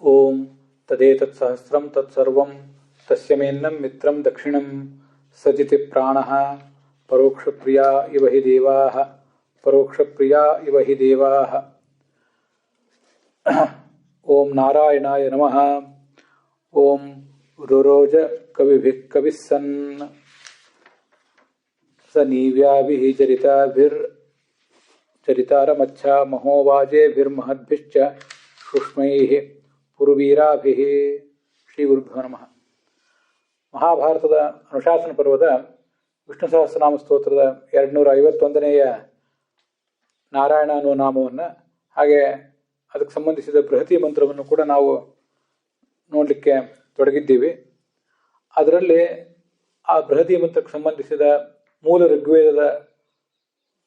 ಓಂ ತದೇತತ್ ಸಹಸ್ರಂ ತತ್ಸರ್ವಂ ತಸ್ಯ ಮೇನ್ನಂ ಮಿತ್ರಂ ದಕ್ಷಿಣಂ ಸಜಿತಿ ಪ್ರಾಣಃ ಪರೋಕ್ಷಪ್ರಿಯಾ ಇವ ಹಿ ದೇವಾಃ ಪರೋಕ್ಷಪ್ರಿಯಾ ಇವ ಹಿ ದೇವಾಃ. ಓಂ ನಾರಾಯಣಾಯ ನಮಃ. ಓಂ ರುರೋಜ ಕವಿಭಿಃ ಕವಿಃ ಸನ್ ಸ ನೀವ್ಯಾಭಿಃ ಚರಿತಾರಮಚ್ಛಾ ಮಹೋವಾಜೇಭಿರ್ಮಹದ್ಭಿಶ್ಚ ಸೂಕ್ಷ್ಮೈಃ ಪುರುವೀರಾಭಿಃ. ಶ್ರೀ ಗುರುಭ್ಯೋ ನಮಃ. ಮಹಾಭಾರತದ ಅನುಶಾಸನ ಪರ್ವದ ವಿಷ್ಣು ಸಹಸ್ರನಾಮ ಸ್ತೋತ್ರದ 251ನೇಯ ನಾರಾಯಣ ಅನ್ನುವ ನಾಮವನ್ನು, ಹಾಗೆ ಅದಕ್ಕೆ ಸಂಬಂಧಿಸಿದ ಬೃಹತಿ ಮಂತ್ರವನ್ನು ಕೂಡ ನಾವು ನೋಡಲಿಕ್ಕೆ ತೊಡಗಿದ್ದೀವಿ. ಅದರಲ್ಲಿ ಆ ಬೃಹತಿ ಮಂತ್ರಕ್ಕೆ ಸಂಬಂಧಿಸಿದ ಮೂಲ ಋಗ್ವೇದದ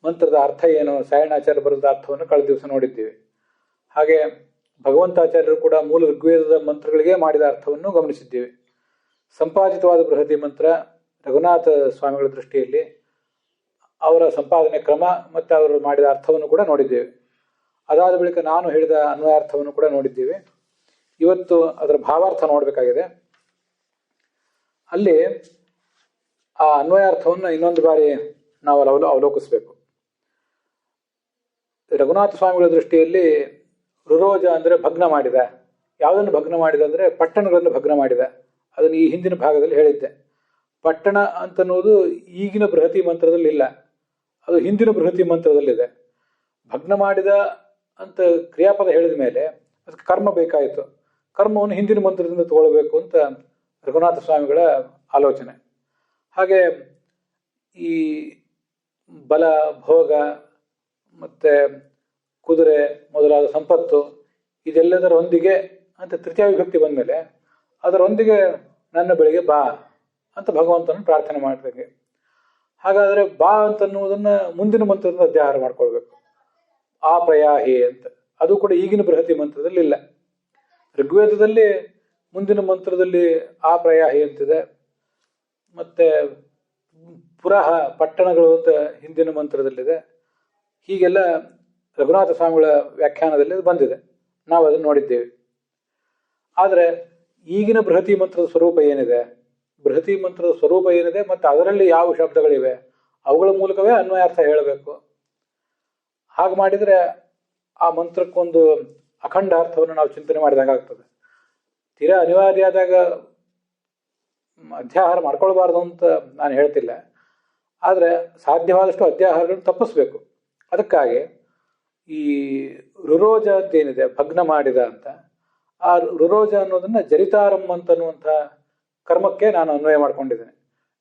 ಮಂತ್ರದ ಅರ್ಥ ಏನು, ಸಾಯಣಾಚಾರ್ಯ ಬರೆದ ಅರ್ಥವನ್ನು ಕಳೆದ ದಿವಸ ನೋಡಿದ್ದೀವಿ. ಹಾಗೆ ಭಗವಂತಾಚಾರ್ಯರು ಕೂಡ ಮೂಲ ಋಗ್ವೇದದ ಮಂತ್ರಗಳಿಗೆ ಮಾಡಿದ ಅರ್ಥವನ್ನು ಗಮನಿಸಿದ್ದೀವಿ. ಸಂಪಾದಿತವಾದ ಬೃಹತಿ ಮಂತ್ರ ರಘುನಾಥ ಸ್ವಾಮಿಗಳ ದೃಷ್ಟಿಯಲ್ಲಿ ಅವರ ಸಂಪಾದನೆ ಕ್ರಮ ಮತ್ತು ಅವರು ಮಾಡಿದ ಅರ್ಥವನ್ನು ಕೂಡ ನೋಡಿದ್ದೇವೆ. ಅದಾದ ಬಳಿಕ ನಾನು ಹೇಳಿದ ಅನ್ವಯಾರ್ಥವನ್ನು ಕೂಡ ನೋಡಿದ್ದೀವಿ. ಇವತ್ತು ಅದರ ಭಾವಾರ್ಥ ನೋಡಬೇಕಾಗಿದೆ. ಅಲ್ಲಿ ಆ ಅನ್ವಯಾರ್ಥವನ್ನು ಇನ್ನೊಂದು ಬಾರಿ ನಾವು ಅವಲೋಕಿಸಬೇಕು. ರಘುನಾಥ ಸ್ವಾಮಿಗಳ ದೃಷ್ಟಿಯಲ್ಲಿ ರುರೋಜ ಅಂದರೆ ಭಗ್ನ ಮಾಡಿದ. ಯಾವುದನ್ನು ಭಗ್ನ ಮಾಡಿದ ಅಂದರೆ ಪಟ್ಟಣಗಳನ್ನು ಭಗ್ನ ಮಾಡಿದ. ಅದನ್ನು ಈ ಹಿಂದಿನ ಭಾಗದಲ್ಲಿ ಹೇಳಿದ್ದೆ. ಪಟ್ಟಣ ಅಂತನ್ನುವುದು ಈಗಿನ ಬೃಹತಿ ಮಂತ್ರದಲ್ಲಿ ಇಲ್ಲ, ಅದು ಹಿಂದಿನ ಬೃಹತಿ ಮಂತ್ರದಲ್ಲಿದೆ. ಭಗ್ನ ಮಾಡಿದ ಅಂತ ಕ್ರಿಯಾಪದ ಹೇಳಿದ ಮೇಲೆ ಅದಕ್ಕೆ ಕರ್ಮ ಬೇಕಾಯಿತು. ಕರ್ಮವನ್ನು ಹಿಂದಿನ ಮಂತ್ರದಿಂದ ತಗೊಳ್ಬೇಕು ಅಂತ ರಘುನಾಥ ಸ್ವಾಮಿಗಳ ಆಲೋಚನೆ. ಹಾಗೆ ಈ ಬಲ, ಭೋಗ ಮತ್ತು ಕುದುರೆ ಮೊದಲಾದ ಸಂಪತ್ತು ಇದೆಲ್ಲದರೊಂದಿಗೆ ಅಂತ ತೃತೀಯ ವಿಭಕ್ತಿ ಬಂದ ಮೇಲೆ ಅದರೊಂದಿಗೆ ನನ್ನ ಬಳಿಗೆ ಬಾ ಅಂತ ಭಗವಂತನ ಪ್ರಾರ್ಥನೆ ಮಾಡ್ದಂಗೆ. ಹಾಗಾದರೆ ಬಾ ಅಂತನ್ನುವುದನ್ನು ಮುಂದಿನ ಮಂತ್ರದಿಂದ ಅಧ್ಯಾಹಾರ ಮಾಡ್ಕೊಳ್ಬೇಕು. ಆ ಪ್ರಯಾಹಿ ಅಂತ, ಅದು ಕೂಡ ಈಗಿನ ಬೃಹತಿ ಮಂತ್ರದಲ್ಲಿ ಇಲ್ಲ. ಋಗ್ವೇದದಲ್ಲಿ ಮುಂದಿನ ಮಂತ್ರದಲ್ಲಿ ಆ ಪ್ರಯಾಹಿ ಅಂತಿದೆ, ಮತ್ತು ಪುರಃ ಪಟ್ಟಣಗಳು ಅಂತ ಹಿಂದಿನ ಮಂತ್ರದಲ್ಲಿದೆ. ಹೀಗೆಲ್ಲ ರಘುನಾಥ ಸ್ವಾಮಿಗಳ ವ್ಯಾಖ್ಯಾನದಲ್ಲಿ ಬಂದಿದೆ, ನಾವು ಅದನ್ನು ನೋಡಿದ್ದೇವೆ. ಆದರೆ ಈಗಿನ ಬೃಹತಿ ಮಂತ್ರದ ಸ್ವರೂಪ ಏನಿದೆ, ಬೃಹತಿ ಮಂತ್ರದ ಸ್ವರೂಪ ಏನಿದೆ ಮತ್ತು ಅದರಲ್ಲಿ ಯಾವ ಶಬ್ದಗಳಿವೆ ಅವುಗಳ ಮೂಲಕವೇ ಅನ್ವಯಾರ್ಥ ಹೇಳಬೇಕು. ಹಾಗೆ ಮಾಡಿದರೆ ಆ ಮಂತ್ರಕ್ಕೊಂದು ಅಖಂಡ ಅರ್ಥವನ್ನು ನಾವು ಚಿಂತನೆ ಮಾಡಿದಾಗ ಆಗ್ತದೆ. ತೀರಾ ಅನಿವಾರ್ಯ ಆದಾಗ ಅಧ್ಯಾಹಾರ ಮಾಡ್ಕೊಳ್ಬಾರ್ದು ಅಂತ ನಾನು ಹೇಳ್ತಿಲ್ಲ, ಆದರೆ ಸಾಧ್ಯವಾದಷ್ಟು ಅಧ್ಯಾಹಾರಗಳನ್ನು ತಪ್ಪಿಸ್ಬೇಕು. ಅದಕ್ಕಾಗಿ ಈ ರುರೋಜ ಅಂತ ಏನಿದೆ, ಭಗ್ನ ಮಾಡಿದ ಅಂತ, ಆ ರುರೋಜ ಅನ್ನೋದನ್ನು ಜರಿತಾರಂ ಅಂತನ್ನುವಂಥ ಕರ್ಮಕ್ಕೆ ನಾನು ಅನ್ವಯ ಮಾಡ್ಕೊಂಡಿದ್ದೇನೆ.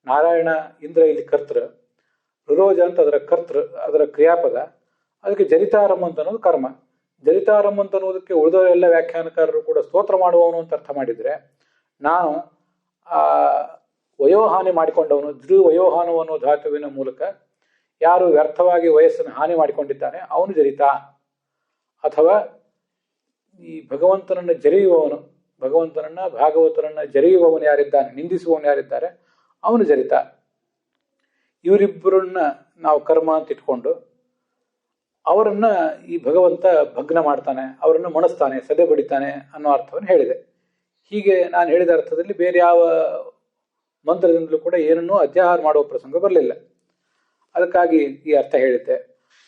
ನಾರಾಯಣ ಇಂದ್ರ ಇಲ್ಲಿ ಕರ್ತೃ, ರುರೋಜ ಅಂತ ಅದರ ಕರ್ತೃ, ಅದರ ಕ್ರಿಯಾಪದ. ಅದಕ್ಕೆ ಜರಿತಾರಂ ಅಂತ ಅನ್ನೋದು ಕರ್ಮ. ಜರಿತಾರಂ ಅಂತ ಅನ್ನೋದಕ್ಕೆ ಉಳಿದ ಎಲ್ಲ ವ್ಯಾಖ್ಯಾನಕಾರರು ಕೂಡ ಸ್ತೋತ್ರ ಮಾಡುವವನು ಅಂತ ಅರ್ಥ ಮಾಡಿದರೆ, ನಾನು ಆ ವಯೋಹಾನಿ ಮಾಡಿಕೊಂಡವನು, ವಯೋಹಾನು ಅನ್ನೋ ಧಾತುವಿನ ಮೂಲಕ ಯಾರು ವ್ಯರ್ಥವಾಗಿ ವಯಸ್ಸನ್ನು ಹಾನಿ ಮಾಡಿಕೊಂಡಿದ್ದಾನೆ ಅವನು ಜರಿತ. ಅಥವಾ ಈ ಭಗವಂತನನ್ನು ಜರಿಯುವವನು, ಭಗವಂತನನ್ನ ಭಾಗವತನನ್ನ ಜರಿಯುವವನು ಯಾರಿದ್ದಾನೆ, ನಿಂದಿಸುವವನು ಯಾರಿದ್ದಾರೆ ಅವನು ಜರಿತ. ಇವರಿಬ್ಬರನ್ನ ನಾವು ಕರ್ಮ ಅಂತ ಇಟ್ಕೊಂಡು ಅವರನ್ನ ಈ ಭಗವಂತ ಭಗ್ನ ಮಾಡ್ತಾನೆ, ಅವರನ್ನು ಮಣಿಸ್ತಾನೆ, ಸದೆ ಬಡಿತಾನೆ ಅನ್ನೋ ಅರ್ಥವನ್ನು ಹೇಳಿದೆ. ಹೀಗೆ ನಾನು ಹೇಳಿದ ಅರ್ಥದಲ್ಲಿ ಬೇರೆ ಯಾವ ಮಂತ್ರದಿಂದಲೂ ಕೂಡ ಏನನ್ನೂ ಅಧ್ಯಾಹಾರ ಮಾಡುವ ಪ್ರಸಂಗ ಬರಲಿಲ್ಲ. ಅದಕ್ಕಾಗಿ ಈ ಅರ್ಥ ಹೇಳಿದ್ದೆ.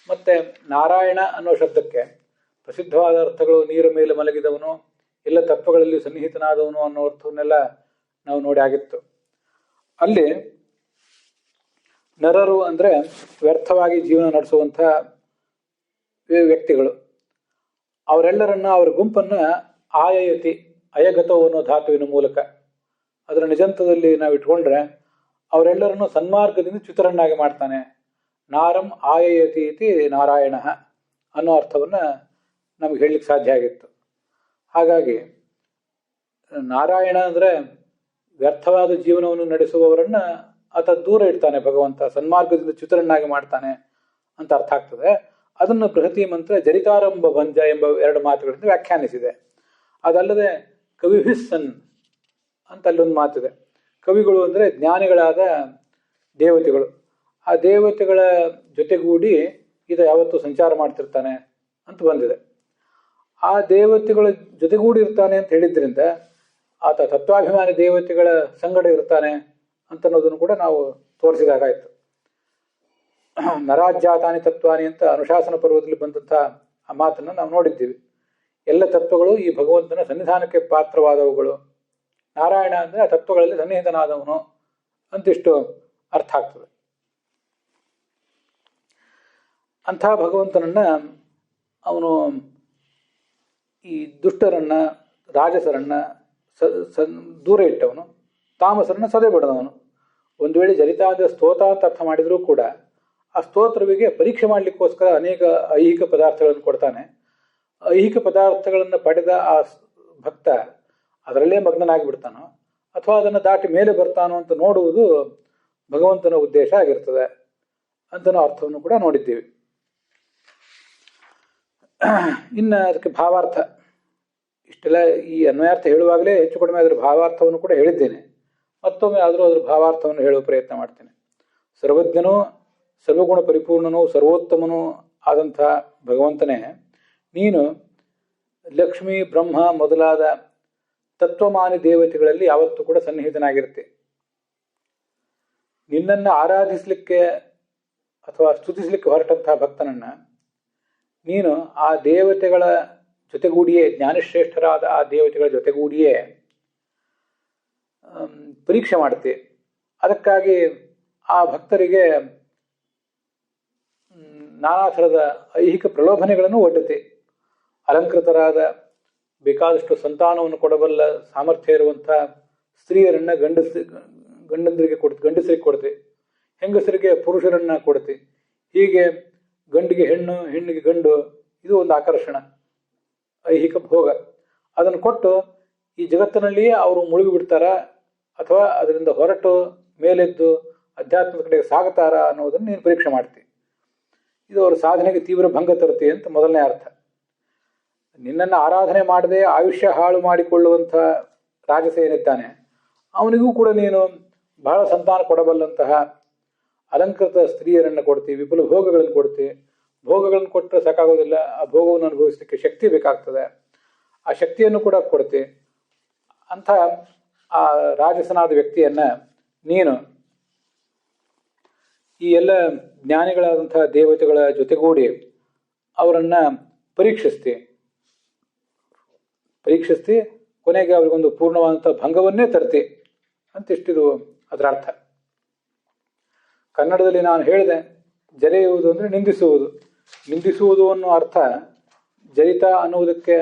ಮತ್ತೆ ನಾರಾಯಣ ಅನ್ನೋ ಶಬ್ದಕ್ಕೆ ಪ್ರಸಿದ್ಧವಾದ ಅರ್ಥಗಳು ನೀರ ಮೇಲೆ ಮಲಗಿದವನು, ಎಲ್ಲ ತತ್ವಗಳಲ್ಲಿ ಸನ್ನಿಹಿತನಾದವನು ಅನ್ನೋ ಅರ್ಥವನ್ನೆಲ್ಲ ನಾವು ನೋಡಿ ಆಗಿತ್ತು. ಅಲ್ಲಿ ನರರು ಅಂದರೆ ವ್ಯರ್ಥವಾಗಿ ಜೀವನ ನಡೆಸುವಂಥ ವ್ಯಕ್ತಿಗಳು. ಅವರೆಲ್ಲರನ್ನ, ಅವರ ಗುಂಪನ್ನು ಆಯಯತಿ, ಅಯಗತವು ಅನ್ನೋ ಧಾತುವಿನ ಮೂಲಕ ಅದರ ನಿಜಂತದಲ್ಲಿ ನಾವು ಇಟ್ಕೊಂಡ್ರೆ ಅವರೆಲ್ಲರನ್ನು ಸನ್ಮಾರ್ಗದಿಂದ ಚ್ಯುತರನ್ನಾಗಿ ಮಾಡ್ತಾನೆ. ನಾರಂ ಆಯಯತಿ ಇತಿ ನಾರಾಯಣ ಅನ್ನೋ ಅರ್ಥವನ್ನು ನಮಗೆ ಹೇಳಲಿಕ್ಕೆ ಸಾಧ್ಯ ಆಗಿತ್ತು. ಹಾಗಾಗಿ ನಾರಾಯಣ ಅಂದರೆ ವ್ಯರ್ಥವಾದ ಜೀವನವನ್ನು ನಡೆಸುವವರನ್ನು ಆತ ದೂರ ಇಡ್ತಾನೆ ಭಗವಂತ, ಸನ್ಮಾರ್ಗದಿಂದ ಚ್ಯುತರನ್ನಾಗಿ ಮಾಡ್ತಾನೆ ಅಂತ ಅರ್ಥ ಆಗ್ತದೆ. ಅದನ್ನು ಬೃಹತಿ ಮಂತ್ರ ಜರಿತಾರಂಭ ಭಂಜ ಎಂಬ 2 ಮಾತುಗಳಿಂದ ವ್ಯಾಖ್ಯಾನಿಸಿದೆ. ಅದಲ್ಲದೆ ಕವಿಭಿಸ್ಸನ್ ಅಂತ ಅಲ್ಲೊಂದು ಮಾತಿದೆ. ಕವಿಗಳು ಅಂದರೆ ಜ್ಞಾನಿಗಳಾದ ದೇವತೆಗಳು. ಆ ದೇವತೆಗಳ ಜೊತೆಗೂಡಿ ಈತ ಯಾವತ್ತೂ ಸಂಚಾರ ಮಾಡ್ತಿರ್ತಾನೆ ಅಂತ ಬಂದಿದೆ. ಆ ದೇವತೆಗಳ ಜೊತೆಗೂಡಿ ಇರ್ತಾನೆ ಅಂತ ಹೇಳಿದ್ರಿಂದ ಆತ ತತ್ವಾಭಿಮಾನಿ ದೇವತೆಗಳ ಸಂಗಡ ಇರ್ತಾನೆ ಅಂತನ್ನೋದನ್ನು ಕೂಡ ನಾವು ತೋರಿಸಿದಾಗಾಯಿತು. ನರಾಜ್ಯಾತಾನಿ ತತ್ವಾನಿ ಅಂತ ಅನುಶಾಸನ ಪರ್ವದಲ್ಲಿ ಬಂದಂಥ ಆ ಮಾತನ್ನು ನಾವು ನೋಡಿದ್ದೀವಿ. ಎಲ್ಲ ತತ್ವಗಳು ಈ ಭಗವಂತನ ಸನ್ನಿಧಾನಕ್ಕೆ ಪಾತ್ರವಾದವುಗಳು. ನಾರಾಯಣ ಅಂದರೆ ಆ ತತ್ವಗಳಲ್ಲಿ ಸನ್ನಿಹಿತನಾದವನು ಅಂತಿಷ್ಟು ಅರ್ಥ ಆಗ್ತದೆ. ಅಂಥ ಭಗವಂತನನ್ನ ಅವನು ಈ ದುಷ್ಟರನ್ನ, ರಾಜಸರನ್ನ ದೂರ ಇಟ್ಟವನು, ತಾಮಸರನ್ನ ಸದೆ ಬಿಡದವನು. ಒಂದು ವೇಳೆ ಜರಿತಾದ ಸ್ತೋತ ಅಂತ ಅರ್ಥ ಮಾಡಿದರೂ ಕೂಡ ಆ ಸ್ತೋತ್ರವಿಗೆ ಪರೀಕ್ಷೆ ಮಾಡಲಿಕ್ಕೋಸ್ಕರ ಅನೇಕ ಐಹಿಕ ಪದಾರ್ಥಗಳನ್ನು ಕೊಡ್ತಾನೆ. ಐಹಿಕ ಪದಾರ್ಥಗಳನ್ನು ಪಡೆದ ಆ ಭಕ್ತ ಅದರಲ್ಲೇ ಮಗ್ನನಾಗಿ ಬಿಡ್ತಾನೋ ಅಥವಾ ಅದನ್ನು ದಾಟಿ ಮೇಲೆ ಬರ್ತಾನೋ ಅಂತ ನೋಡುವುದು ಭಗವಂತನ ಉದ್ದೇಶ ಆಗಿರ್ತದೆ ಅಂತನೋ ಅರ್ಥವನ್ನು ಕೂಡ ನೋಡಿದ್ದೀವಿ. ಇನ್ನು ಅದಕ್ಕೆ ಭಾವಾರ್ಥ, ಇಷ್ಟೆಲ್ಲ ಈ ಅನ್ವಯಾರ್ಥ ಹೇಳುವಾಗಲೇ ಹೆಚ್ಚು ಕಡಿಮೆ ಅದರ ಭಾವಾರ್ಥವನ್ನು ಕೂಡ ಹೇಳಿದ್ದೇನೆ. ಮತ್ತೊಮ್ಮೆ ಆದರೂ ಅದರ ಭಾವಾರ್ಥವನ್ನು ಹೇಳುವ ಪ್ರಯತ್ನ ಮಾಡ್ತೇನೆ. ಸರ್ವಜ್ಞನೂ ಸರ್ವಗುಣ ಪರಿಪೂರ್ಣನೂ ಸರ್ವೋತ್ತಮನೂ ಆದಂಥ ಭಗವಂತನೇ, ನೀನು ಲಕ್ಷ್ಮೀ ಬ್ರಹ್ಮ ಮೊದಲಾದ ತತ್ವಮಾನಿ ದೇವತೆಗಳಲ್ಲಿ ಯಾವತ್ತೂ ಕೂಡ ಸನ್ನಿಹಿತನಾಗಿರುತ್ತೆ. ನಿನ್ನನ್ನು ಆರಾಧಿಸಲಿಕ್ಕೆ ಅಥವಾ ಸ್ತುತಿಸಲಿಕ್ಕೆ ಹೊರಟಂತಹ ಭಕ್ತನನ್ನು ನೀನು ಆ ದೇವತೆಗಳ ಜೊತೆಗೂಡಿಯೇ, ಜ್ಞಾನಶ್ರೇಷ್ಠರಾದ ಆ ದೇವತೆಗಳ ಜೊತೆಗೂಡಿಯೇ ಪರೀಕ್ಷೆ ಮಾಡುತ್ತೆ. ಅದಕ್ಕಾಗಿ ಆ ಭಕ್ತರಿಗೆ ನಾನಾ ಥರದ ಐಹಿಕ ಪ್ರಲೋಭನೆಗಳನ್ನು ಒಡ್ಡುತ್ತೆ. ಅಲಂಕೃತರಾದ ಬೇಕಾದಷ್ಟು ಸಂತಾನವನ್ನು ಕೊಡಬಲ್ಲ ಸಾಮರ್ಥ್ಯ ಇರುವಂಥ ಸ್ತ್ರೀಯರನ್ನು ಗಂಡಸರಿಗೆ ಕೊಡುತ್ತೆ, ಹೆಂಗಸರಿಗೆ ಪುರುಷರನ್ನು ಕೊಡುತ್ತೆ. ಹೀಗೆ ಗಂಡಿಗೆ ಹೆಣ್ಣು, ಹೆಣ್ಣಿಗೆ ಗಂಡು, ಇದು ಒಂದು ಆಕರ್ಷಣ, ಐಹಿಕ ಭೋಗ. ಅದನ್ನು ಕೊಟ್ಟು ಈ ಜಗತ್ತಿನಲ್ಲಿಯೇ ಅವರು ಮುಳುಗಿ ಬಿಡ್ತಾರ ಅಥವಾ ಅದರಿಂದ ಹೊರಟು ಮೇಲೆದ್ದು ಅಧ್ಯಾತ್ಮದ ಕಡೆಗೆ ಸಾಗುತ್ತಾರ ಅನ್ನೋದನ್ನು ನೀನು ಪರೀಕ್ಷೆ ಮಾಡ್ತಿ. ಇದು ಅವರ ಸಾಧನೆಗೆ ತೀವ್ರ ಭಂಗ ತರುತ್ತೆ ಅಂತ ಮೊದಲನೇ ಅರ್ಥ. ನಿನ್ನನ್ನು ಆರಾಧನೆ ಮಾಡದೆ ಆಯುಷ್ಯ ಹಾಳು ಮಾಡಿಕೊಳ್ಳುವಂಥ ರಾಜಸ ಏನಿದ್ದಾನೆ ಅವನಿಗೂ ಕೂಡ ನೀನು ಬಹಳ ಸಂತಾನ ಕೊಡಬಲ್ಲಂತಹ ಅಲಂಕೃತ ಸ್ತ್ರೀಯರನ್ನು ಕೊಡ್ತೀವಿ, ವಿಪುಲ ಭೋಗಗಳನ್ನು ಕೊಡ್ತೀವಿ. ಭೋಗಗಳನ್ನು ಕೊಟ್ಟರೆ ಸಾಕಾಗೋದಿಲ್ಲ, ಆ ಭೋಗವನ್ನು ಅನುಭವಿಸಲಿಕ್ಕೆ ಶಕ್ತಿ ಬೇಕಾಗ್ತದೆ, ಆ ಶಕ್ತಿಯನ್ನು ಕೂಡ ಕೊಡ್ತೀವಿ. ಅಂಥ ಆ ರಾಜಸನಾದ ವ್ಯಕ್ತಿಯನ್ನ ನೀನು ಈ ಎಲ್ಲ ಜ್ಞಾನಿಗಳಾದಂತಹ ದೇವತೆಗಳ ಜೊತೆಗೂಡಿ ಅವರನ್ನು ಪರೀಕ್ಷಿಸ್ತಿ, ಕೊನೆಗೆ ಅವ್ರಿಗೊಂದು ಪೂರ್ಣವಾದಂಥ ಭಂಗವನ್ನೇ ತರ್ತಿ ಅಂತಿಷ್ಟಿದು ಅದರ ಅರ್ಥ. ಕನ್ನಡದಲ್ಲಿ ನಾನು ಹೇಳಿದೆ, ಜರೆಯುವುದು ಅಂದರೆ ನಿಂದಿಸುವುದು ಅನ್ನೋ ಅರ್ಥ ಜರಿತ ಅನ್ನುವುದಕ್ಕೆ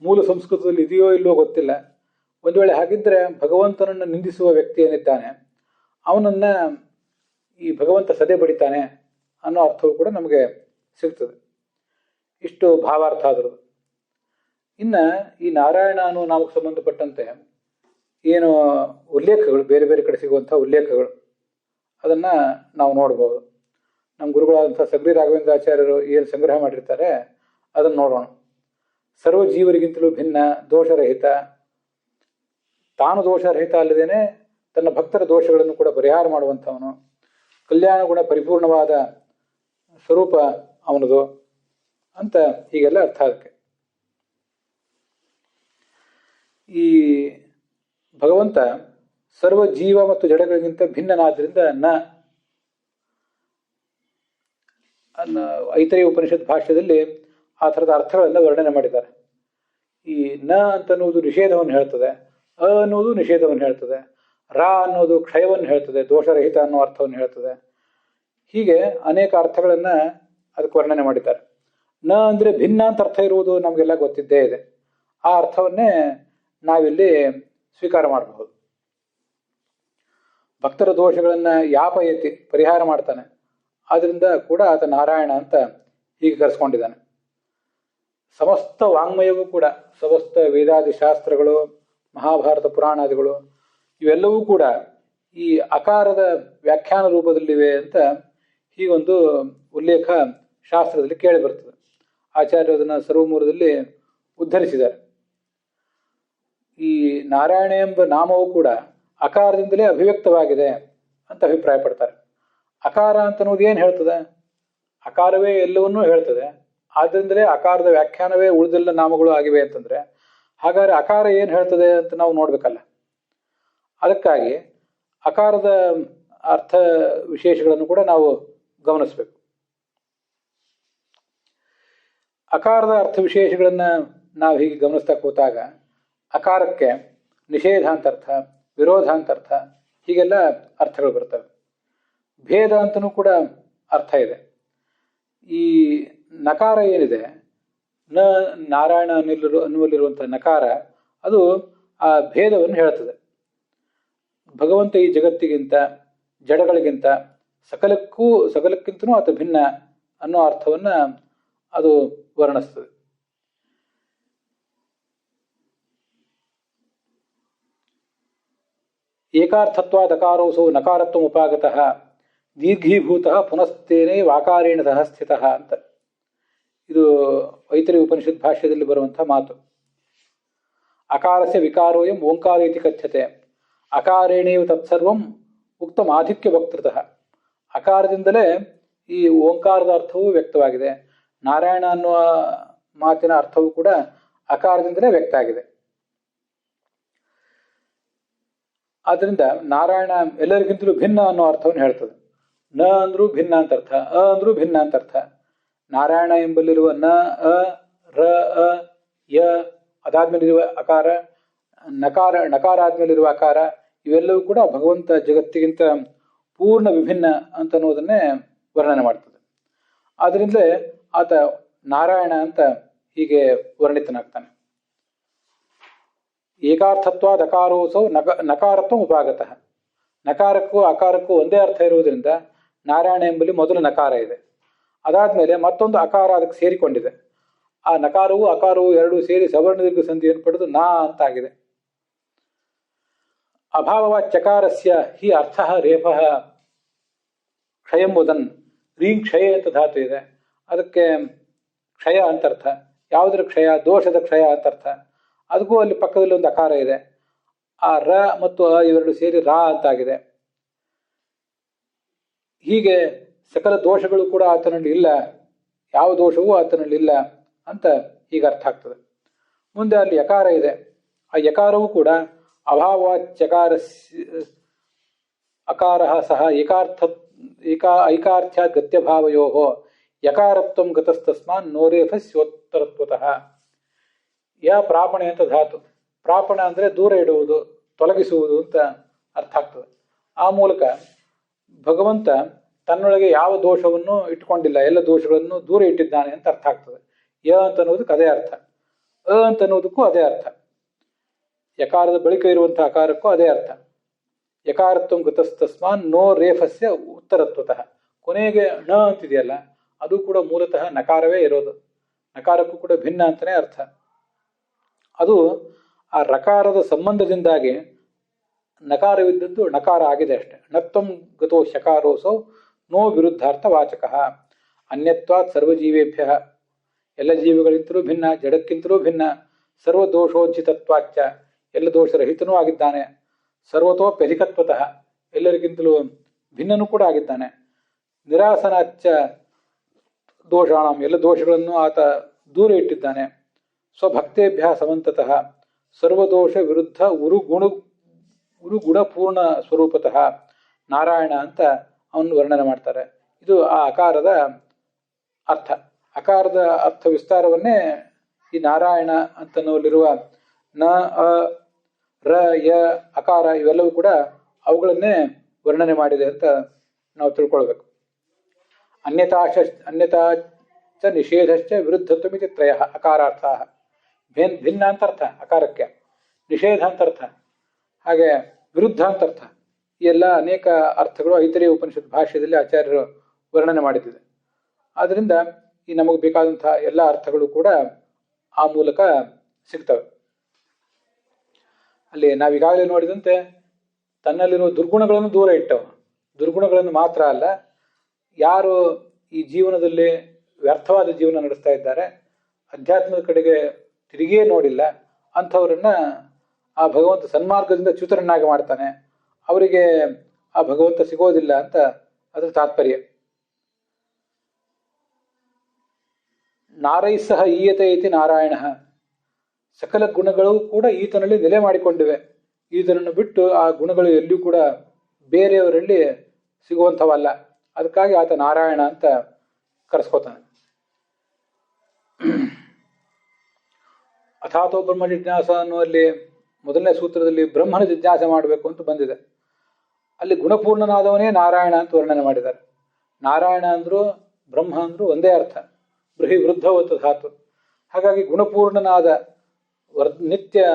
ಮೂಲ ಸಂಸ್ಕೃತದಲ್ಲಿ ಇದೆಯೋ ಇಲ್ಲವೋ ಗೊತ್ತಿಲ್ಲ. ಒಂದು ವೇಳೆ ಹಾಗಿದ್ದರೆ ಭಗವಂತನನ್ನು ನಿಂದಿಸುವ ವ್ಯಕ್ತಿ ಏನಿದ್ದಾನೆ ಅವನನ್ನು ಈ ಭಗವಂತ ಸದೆ ಬಡಿತಾನೆ ಅನ್ನೋ ಅರ್ಥವು ಕೂಡ ನಮಗೆ ಸಿಗ್ತದೆ. ಇಷ್ಟು ಭಾವಾರ್ಥ ಆದ್ರದ್ದು. ಇನ್ನು ಈ ನಾರಾಯಣ ಅನ್ನೋ ನಾಮಕ್ಕೆ ಸಂಬಂಧಪಟ್ಟಂತೆ ಏನು ಉಲ್ಲೇಖಗಳು, ಬೇರೆ ಬೇರೆ ಕಡೆ ಸಿಗುವಂಥ ಉಲ್ಲೇಖಗಳು, ಅದನ್ನು ನಾವು ನೋಡ್ಬೋದು. ನಮ್ಮ ಗುರುಗಳಾದಂಥ ಸಗ್ರಿ ರಾಘವೇಂದ್ರಾಚಾರ್ಯರು ಏನು ಸಂಗ್ರಹ ಮಾಡಿರ್ತಾರೆ ಅದನ್ನು ನೋಡೋಣ. ಸರ್ವ ಜೀವರಿಗಿಂತಲೂ ಭಿನ್ನ, ದೋಷರಹಿತ, ತಾನು ದೋಷರಹಿತ ಅಲ್ಲದೇನೆ ತನ್ನ ಭಕ್ತರ ದೋಷಗಳನ್ನು ಕೂಡ ಪರಿಹಾರ ಮಾಡುವಂಥವನು, ಕಲ್ಯಾಣ ಗುಣ ಪರಿಪೂರ್ಣವಾದ ಸ್ವರೂಪ ಅವನದು ಅಂತ ಹೀಗೆಲ್ಲ ಅರ್ಥ. ಅದಕ್ಕೆ ಈ ಭಗವಂತ ಸರ್ವ ಜೀವ ಮತ್ತು ಜಡಗಳಿಗಿಂತ ಭಿನ್ನನಾದ್ರಿಂದ ಐತರೇಯ ಉಪನಿಷತ್ ಭಾಷ್ಯದಲ್ಲಿ ಆ ಥರದ ಅರ್ಥಗಳೆಲ್ಲ ವರ್ಣನೆ ಮಾಡಿದ್ದಾರೆ. ಈ ನ ಅಂತನ್ನುವುದು ನಿಷೇಧವನ್ನು ಹೇಳ್ತದೆ, ಅ ಅನ್ನೋದು ನಿಷೇಧವನ್ನು ಹೇಳ್ತದೆ, ರಾ ಅನ್ನೋದು ಕ್ಷಯವನ್ನು ಹೇಳ್ತದೆ, ದೋಷರಹಿತ ಅನ್ನೋ ಅರ್ಥವನ್ನು ಹೇಳ್ತದೆ. ಹೀಗೆ ಅನೇಕ ಅರ್ಥಗಳನ್ನು ಅದಕ್ಕೆ ವರ್ಣನೆ ಮಾಡಿದ್ದಾರೆ. ನ ಅಂದರೆ ಭಿನ್ನ ಅಂತ ಅರ್ಥ ಇರುವುದು ನಮಗೆಲ್ಲ ಗೊತ್ತಿದ್ದೇ ಇದೆ. ಆ ಅರ್ಥವನ್ನೇ ನಾವಿಲ್ಲಿ ಸ್ವೀಕಾರ ಮಾಡಬಹುದು. ಭಕ್ತರ ದೋಷಗಳನ್ನು ಯಾಪಯತಿ, ಪರಿಹಾರ ಮಾಡ್ತಾನೆ. ಆದ್ದರಿಂದ ಕೂಡ ಆತ ನಾರಾಯಣ ಅಂತ ಹೀಗೆ ಕರೆಸ್ಕೊಂಡಿದ್ದಾನೆ. ಸಮಸ್ತ ವಾಂಗ್ಮಯವೂ ಕೂಡ, ಸಮಸ್ತ ವೇದಾದಿ ಶಾಸ್ತ್ರಗಳು, ಮಹಾಭಾರತ ಪುರಾಣಾದಿಗಳು ಇವೆಲ್ಲವೂ ಕೂಡ ಈ ಅಕಾರದ ವ್ಯಾಖ್ಯಾನ ರೂಪದಲ್ಲಿವೆ ಅಂತ ಹೀಗೊಂದು ಉಲ್ಲೇಖ ಶಾಸ್ತ್ರದಲ್ಲಿ ಕೇಳಿ ಬರ್ತದೆ. ಆಚಾರ್ಯರು ಅದನ್ನು ಸರ್ವಮೂಲದಲ್ಲಿ ಉದ್ಧರಿಸಿದ್ದಾರೆ. ಈ ನಾರಾಯಣ ಎಂಬ ನಾಮವು ಕೂಡ ಅಕಾರದಿಂದಲೇ ಅಭಿವ್ಯಕ್ತವಾಗಿದೆ ಅಂತ ಅಭಿಪ್ರಾಯ ಪಡ್ತಾರೆ. ಅಕಾರ ಅಂತ ಅನ್ನೋದು ಏನು ಹೇಳ್ತದೆ? ಅಕಾರವೇ ಎಲ್ಲವನ್ನೂ ಹೇಳ್ತದೆ. ಆದ್ದರಿಂದಲೇ ಅಕಾರದ ವ್ಯಾಖ್ಯಾನವೇ ಉಳಿದೆಲ್ಲ ನಾಮಗಳು ಆಗಿವೆ ಅಂತಂದ್ರೆ ಹಾಗಾದ್ರೆ ಅಕಾರ ಏನು ಹೇಳ್ತದೆ ಅಂತ ನಾವು ನೋಡ್ಬೇಕಲ್ಲ. ಅದಕ್ಕಾಗಿ ಅಕಾರದ ಅರ್ಥ ವಿಶೇಷಗಳನ್ನು ಕೂಡ ನಾವು ಗಮನಿಸಬೇಕು. ಅಕಾರದ ಅರ್ಥ ವಿಶೇಷಗಳನ್ನ ನಾವು ಹೀಗೆ ಗಮನಿಸ್ತಾ ಕೂತಾಗ ಅಕಾರಕ್ಕೆ ನಿಷೇಧಾಂತರ್ಥ, ವಿರೋಧಾಂತರ್ಥ ಹೀಗೆಲ್ಲ ಅರ್ಥಗಳು ಬರ್ತವೆ. ಭೇದ ಅಂತನೂ ಕೂಡ ಅರ್ಥ ಇದೆ. ಈ ನಕಾರ ಏನಿದೆ, ನ ನಾರಾಯಣ ಅನ್ನುವಲ್ಲಿರುವಂಥ ನಕಾರ, ಅದು ಆ ಭೇದವನ್ನು ಹೇಳ್ತದೆ. ಭಗವಂತ ಈ ಜಗತ್ತಿಗಿಂತ, ಜಡಗಳಿಗಿಂತ, ಸಕಲಕ್ಕಿಂತನೂ ಆತ ಭಿನ್ನ ಅನ್ನೋ ಅರ್ಥವನ್ನ ಅದು ವರ್ಣಿಸ್ತದೆ. ಏಕಾರ್ಥತ್ವಾದಕಾರೋಸೌ ನಕಾರತ್ವ ಉಪಾಗತಃ ದೀರ್ಘೀಭೂತಃ ಪುನಸ್ತೇನೆ ವಾಕಾರೇಣ ಸಹ ಸ್ಥಿತಃ ಅಂತ ಇದು ಐತರಿ ಉಪನಿಷತ್ ಭಾಷ್ಯದಲ್ಲಿ ಬರುವಂಥ ಮಾತು. ಅಕಾರಸ್ಯ ವಿಕಾರೋಯಂ ಓಂಕಾರ ಇತಿ ಕಥ್ಯತೆ ಅಕಾರೇಣೇವ ತತ್ಸರ್ವಂ ಉಕ್ತಂ ಆಧಿಕ್ಯ ವಕ್ತೃತಃ. ಅಕಾರದಿಂದಲೇ ಈ ಓಂಕಾರದ ಅರ್ಥವೂ ವ್ಯಕ್ತವಾಗಿದೆ. ನಾರಾಯಣ ಅನ್ನುವ ಮಾತಿನ ಅರ್ಥವೂ ಕೂಡ ಅಕಾರದಿಂದಲೇ ವ್ಯಕ್ತ ಆಗಿದೆ. ಆದ್ದರಿಂದ ನಾರಾಯಣ ಎಲ್ಲರಿಗಿಂತಲೂ ಭಿನ್ನ ಅನ್ನೋ ಅರ್ಥವನ್ನು ಹೇಳ್ತದೆ. ನ ಅಂದ್ರೂ ಭಿನ್ನ ಅಂತ ಅರ್ಥ, ಅ ಅಂದ್ರೂ ಭಿನ್ನ ಅಂತ ಅರ್ಥ. ನಾರಾಯಣ ಎಂಬಲ್ಲಿರುವ ನ, ಅ, ರ, ಅ, ಯ ಅದಾದ್ಮೇಲಿರುವ ಅಕಾರ, ನಕಾರ ಆದ್ಮೇಲಿರುವ ಅಕಾರ, ಇವೆಲ್ಲವೂ ಕೂಡ ಭಗವಂತ ಜಗತ್ತಿಗಿಂತ ಪೂರ್ಣ ವಿಭಿನ್ನ ಅಂತ ಅನ್ನೋದನ್ನೇ ವರ್ಣನೆ ಮಾಡ್ತದೆ. ಆದ್ರಿಂದಲೇ ಆತ ನಾರಾಯಣ ಅಂತ ಹೀಗೆ ವರ್ಣಿತನಾಗ್ತಾನೆ. ಏಕಾರ್ಥತ್ವಾದ ಅಕಾರೋಸೌ ನಕಾರತ್ವ ಉಪಾಗತಃ. ನಕಾರಕ್ಕೂ ಅಕಾರಕ್ಕೂ ಒಂದೇ ಅರ್ಥ ಇರುವುದರಿಂದ ನಾರಾಯಣ ಎಂಬಲ್ಲಿ ಮೊದಲು ನಕಾರ ಇದೆ. ಅದಾದ್ಮೇಲೆ ಮತ್ತೊಂದು ಅಕಾರ ಅದಕ್ಕೆ ಸೇರಿಕೊಂಡಿದೆ. ಆ ನಕಾರವು ಅಕಾರವು ಎರಡೂ ಸೇರಿ ಸವರ್ಣ ದೀರ್ಘ ಸಂಧಿಯನ್ನು ಪಡೆದು ನಾ ಅಂತಾಗಿದೆ. ಅಭಾವವಾಚ್ಯಕಾರಸ್ಯ ಹಿ ಅರ್ಥ ರೇಫ ಕ್ಷಯಂಬುದನ್ ರೀಂ ಕ್ಷಯ ಅಂತ ಧಾತು ಇದೆ. ಅದಕ್ಕೆ ಕ್ಷಯ ಅಂತರ್ಥ. ಯಾವುದರ ಕ್ಷಯ? ದೋಷದ ಕ್ಷಯ ಅಂತರ್ಥ. ಅದಕ್ಕೂ ಅಲ್ಲಿ ಪಕ್ಕದಲ್ಲಿ ಒಂದು ಅಕಾರ ಇದೆ. ಆ ರ ಮತ್ತು ಅ ಇವೆರಡು ಸೇರಿ ರಾ ಅಂತಾಗಿದೆ. ಹೀಗೆ ಸಕಲ ದೋಷಗಳು ಕೂಡ ಆತನಲ್ಲಿ ಇಲ್ಲ, ಯಾವ ದೋಷವೂ ಆತನಲ್ಲಿ ಇಲ್ಲ ಅಂತ ಹೀಗೆ ಅರ್ಥ ಆಗ್ತದೆ. ಮುಂದೆ ಅಲ್ಲಿ ಯಕಾರ ಇದೆ. ಆ ಯಕಾರವೂ ಕೂಡ ಅಭಾವಾಚ್ಯಕಾರ ಅಕಾರ ಸಹ ಐಕಾರ್ಥ್ಯಾತ್ ಗತ್ಯಭಾವಯೋ ಯಕಾರತ್ವಂ ಗತಸ್ತಸ್ಮಾನ್ ನೋರೇಫಸ್ಯೋತ್ತರತ್ವತಃ. ಯ ಪ್ರಾಪಣೆ ಅಂತ ಧಾತು. ಪ್ರಾಪಣ ಅಂದರೆ ದೂರ ಇಡುವುದು, ತೊಲಗಿಸುವುದು ಅಂತ ಅರ್ಥ ಆಗ್ತದೆ. ಆ ಮೂಲಕ ಭಗವಂತ ತನ್ನೊಳಗೆ ಯಾವ ದೋಷವನ್ನು ಇಟ್ಕೊಂಡಿಲ್ಲ, ಎಲ್ಲ ದೋಷಗಳನ್ನು ದೂರ ಇಟ್ಟಿದ್ದಾನೆ ಅಂತ ಅರ್ಥ ಆಗ್ತದೆ. ಯ ಅಂತ ಅನ್ನೋದಕ್ಕೆ ಅದೇ ಅರ್ಥ, ಅ ಅಂತ ಅನ್ನೋದಕ್ಕೂ ಅದೇ ಅರ್ಥ, ಯಕಾರದ ಬಳಿಕ ಇರುವಂತಹ ಅಕಾರಕ್ಕೂ ಅದೇ ಅರ್ಥ. ಯಕಾರತ್ವಂ ಗತಸ್ತಸ್ಮಾನ್ ನೋ ರೇಫಸ್ಯ ಉತ್ತರತ್ವತಃ. ಕೊನೆಗೆ ಣ ಅಂತಿದೆಯಲ್ಲ, ಅದು ಕೂಡ ಮೂಲತಃ ನಕಾರವೇ ಇರೋದು. ನಕಾರಕ್ಕೂ ಕೂಡ ಭಿನ್ನ ಅಂತಲೇ ಅರ್ಥ. ಅದು ಆ ರಕಾರದ ಸಂಬಂಧದಿಂದಾಗಿ ನಕಾರವಿದ್ದದ್ದು ನಕಾರ ಆಗಿದೆ ಅಷ್ಟೆ. ನತ್ವಂ ಗತೋ ಶಕಾರೋಸೌ ನೋ ವಿರುದ್ಧಾರ್ಥ ವಾಚಕ. ಅನ್ಯತ್ವಾತ್ ಸರ್ವಜೀವೇಭ್ಯ, ಎಲ್ಲ ಜೀವಿಗಳಿಂತಲೂ ಭಿನ್ನ, ಜಡಕ್ಕಿಂತಲೂ ಭಿನ್ನ. ಸರ್ವದೋಷೋಜ್ಜಿತತ್ವಾಚ್ಚ, ಎಲ್ಲ ದೋಷರಹಿತನೂ ಆಗಿದ್ದಾನೆ. ಸರ್ವತೋಪ್ಯಧಿಕತ್ವತಃ, ಎಲ್ಲರಿಗಿಂತಲೂ ಭಿನ್ನನೂ ಕೂಡ ಆಗಿದ್ದಾನೆ. ನಿರಾಸನಾಚ್ಚ ದೋಷಾಣಂ, ಎಲ್ಲ ದೋಷಗಳನ್ನು ಆತ ದೂರ ಇಟ್ಟಿದ್ದಾನೆ. ಸ್ವಭಕ್ತೇಭ್ಯ ಸಮಂತತಃ ಸರ್ವದೋಷ ವಿರುದ್ಧ ಗುಣಪೂರ್ಣ ಸ್ವರೂಪತಃ ನಾರಾಯಣ ಅಂತ ಅವನು ವರ್ಣನೆ ಮಾಡ್ತಾರೆ. ಇದು ಆ ಅಕಾರದ ಅರ್ಥ. ಅಕಾರದ ಅರ್ಥ ವಿಸ್ತಾರವನ್ನೇ ಈ ನಾರಾಯಣ ಅಂತನಲ್ಲಿರುವ ನ, ಅ, ರ, ಯ, ಅಕಾರ ಇವೆಲ್ಲವೂ ಕೂಡ ಅವುಗಳನ್ನೇ ವರ್ಣನೆ ಮಾಡಿದೆ ಅಂತ ನಾವು ತಿಳ್ಕೊಳ್ಬೇಕು. ಅನ್ಯತಾ ಚ ನಿಷೇಧಶ್ಚ ವಿರುದ್ಧತ್ವಮಿತಿ ತ್ರಯ ಅಕಾರಾರ್ಥ. ಭಿನ್ನ ಅಂತರ್ಥ ಅಕಾರಕ್ಕೆ, ನಿಷೇಧ ಅಂತರ್ಥ, ಹಾಗೆ ವಿರುದ್ಧ ಅಂತರ್ಥ. ಈ ಎಲ್ಲ ಅನೇಕ ಅರ್ಥಗಳು ಐತರೇಯ ಉಪನಿಷತ್ ಭಾಷ್ಯದಲ್ಲಿ ಆಚಾರ್ಯರು ವರ್ಣನೆ ಮಾಡಿದ್ದಿದೆ. ಆದ್ದರಿಂದ ಈ ನಮಗೆ ಬೇಕಾದಂತಹ ಎಲ್ಲ ಅರ್ಥಗಳು ಕೂಡ ಆ ಮೂಲಕ ಸಿಗ್ತವೆ. ಅಲ್ಲಿ ನಾವೀಗಾಗಲೇ ನೋಡಿದಂತೆ ತನ್ನಲ್ಲಿರುವ ದುರ್ಗುಣಗಳನ್ನು ದೂರ ಇಟ್ಟವ. ದುರ್ಗುಣಗಳನ್ನು ಮಾತ್ರ ಅಲ್ಲ, ಯಾರು ಈ ಜೀವನದಲ್ಲಿ ವ್ಯರ್ಥವಾದ ಜೀವನ ನಡೆಸ್ತಾ ಇದ್ದಾರೆ, ಅಧ್ಯಾತ್ಮದ ಕಡೆಗೆ ತಿರುಗಿಯೇ ನೋಡಿಲ್ಲ, ಅಂಥವರನ್ನ ಆ ಭಗವಂತ ಸನ್ಮಾರ್ಗದಿಂದ ಚ್ಯುತರನ್ನಾಗಿ ಮಾಡ್ತಾನೆ. ಅವರಿಗೆ ಆ ಭಗವಂತ ಸಿಗೋದಿಲ್ಲ ಅಂತ ಅದರ ತಾತ್ಪರ್ಯ. ನಾರೈ ಸಹ ಈಯತೆ ಇತಿ ನಾರಾಯಣ. ಸಕಲ ಗುಣಗಳು ಕೂಡ ಈತನಲ್ಲಿ ನೆಲೆ ಮಾಡಿಕೊಂಡಿವೆ. ಈತನನ್ನು ಬಿಟ್ಟು ಆ ಗುಣಗಳು ಎಲ್ಲಿಯೂ ಕೂಡ ಬೇರೆಯವರಲ್ಲಿ ಸಿಗುವಂಥವಲ್ಲ. ಅದಕ್ಕಾಗಿ ಆತ ನಾರಾಯಣ ಅಂತ ಕರೆಸ್ಕೋತಾನೆ. ಅಥಾತೋ ಬ್ರಹ್ಮ ಜಿಜ್ಞಾಸ ಅನ್ನುವಲ್ಲಿ ಮೊದಲನೇ ಸೂತ್ರದಲ್ಲಿ ಬ್ರಹ್ಮನ ಜಿಜ್ಞಾಸೆ ಮಾಡಬೇಕು ಅಂತ ಬಂದಿದೆ. ಅಲ್ಲಿ ಗುಣಪೂರ್ಣನಾದವನೇ ನಾರಾಯಣ ಅಂತ ವರ್ಣನೆ ಮಾಡಿದ್ದಾರೆ. ನಾರಾಯಣ ಅಂದ್ರು ಬ್ರಹ್ಮ ಅಂದ್ರು ಒಂದೇ ಅರ್ಥ, ಬೃಹಿ ವೃದ್ಧವತ್ತು ಧಾತು. ಹಾಗಾಗಿ ಗುಣಪೂರ್ಣನಾದ ನಿತ್ಯ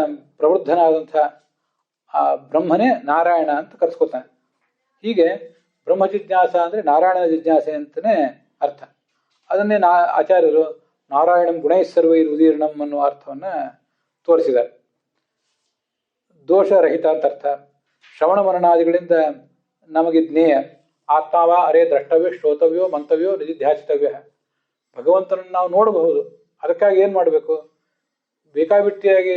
ಪ್ರವೃದ್ಧನಾದಂಥ ಆ ಬ್ರಹ್ಮನೇ ನಾರಾಯಣ ಅಂತ ಕರೆಸ್ಕೊತಾನೆ. ಹೀಗೆ ಬ್ರಹ್ಮ ಜಿಜ್ಞಾಸ ಅಂದರೆ ನಾರಾಯಣನ ಜಿಜ್ಞಾಸೆ ಅಂತಲೇ ಅರ್ಥ. ಅದನ್ನೇ ಆಚಾರ್ಯರು ನಾರಾಯಣಂ ಗುಣೈಸ್ಸರ್ವೈರ್ ಉದೀರ್ಣಂ ಅನ್ನುವ ಅರ್ಥವನ್ನು ತೋರಿಸಿದ್ದಾರೆ. ದೋಷರಹಿತ ಅಂತ ಅರ್ಥ. ಶ್ರವಣ ಮರಣಾದಿಗಳಿಂದ ನಮಗೆ ಜ್ಞೇಯ. ಆತ್ಮಾವ ಅರೇ ದ್ರಷ್ಟವ್ಯ ಶ್ರೋತವ್ಯೋ ಮಂತವ್ಯೋ ನಿಧಿಧ್ಯಾಸಿತವ್ಯ. ಭಗವಂತನನ್ನು ನಾವು ನೋಡಬಹುದು. ಅದಕ್ಕಾಗಿ ಏನು ಮಾಡಬೇಕು? ಬೇಕಾಬಿಟ್ಟಿಯಾಗಿ